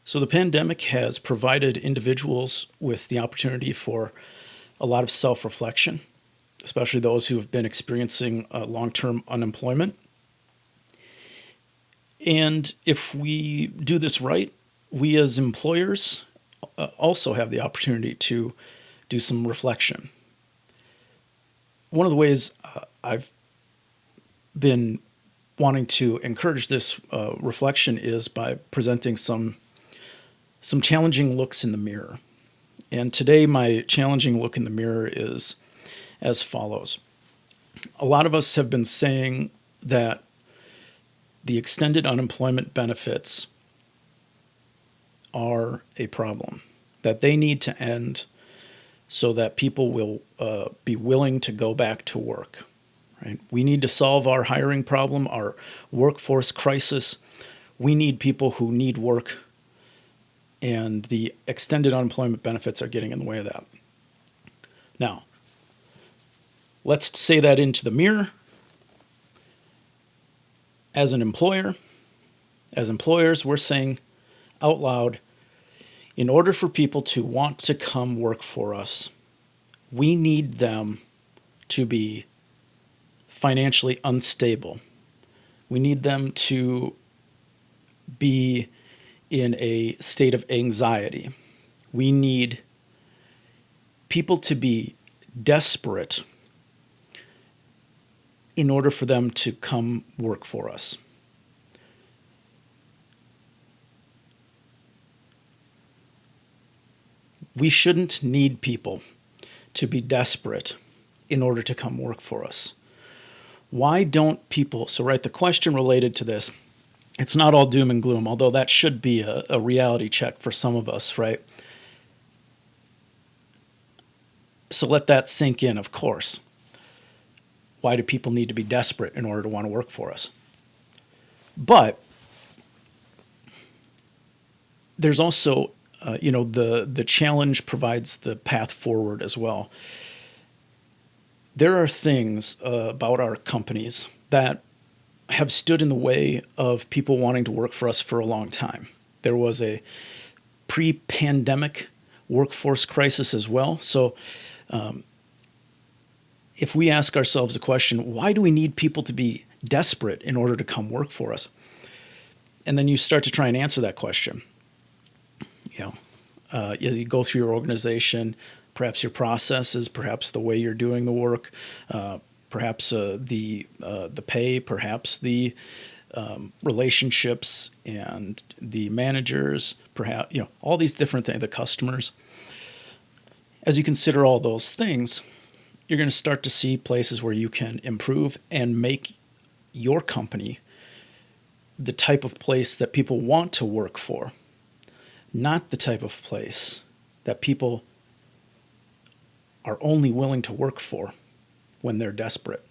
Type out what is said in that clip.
So the pandemic has provided individuals with the opportunity for a lot of self-reflection, especially those who have been experiencing long-term unemployment. And if we do this right, we as employers also have the opportunity to do some reflection. One of the ways I've been wanting to encourage this reflection is by presenting some challenging looks in the mirror. And today my challenging look in the mirror is as follows. A lot of us have been saying that the extended unemployment benefits are a problem, that they need to end so that people will be willing to go back to work. Right? We need to solve our hiring problem, our workforce crisis. We need people who need work, and the extended unemployment benefits are getting in the way of that. Now, let's say that into the mirror. As an employer, as employers, we're saying out loud, in order for people to want to come work for us, we need them to be financially unstable. We need them to be in a state of anxiety. We need people to be desperate in order for them to come work for us. We shouldn't need people to be desperate in order to come work for us. Why don't people, so right, the question related to this, it's not all doom and gloom, although that should be a reality check for some of us, right? So let that sink in, of course. Why do people need to be desperate in order to want to work for us? But there's also, the challenge provides the path forward as well. There are things about our companies that have stood in the way of people wanting to work for us for a long time. There was a pre-pandemic workforce crisis as well. So if we ask ourselves the question, why do we need people to be desperate in order to come work for us? And then you start to try and answer that question. You go through your organization, perhaps your processes, perhaps the way you're doing the work, perhaps the pay, perhaps the relationships and the managers, perhaps all these different things, the customers. As you consider all those things, you're going to start to see places where you can improve and make your company the type of place that people want to work for, not the type of place that people are only willing to work for when they're desperate.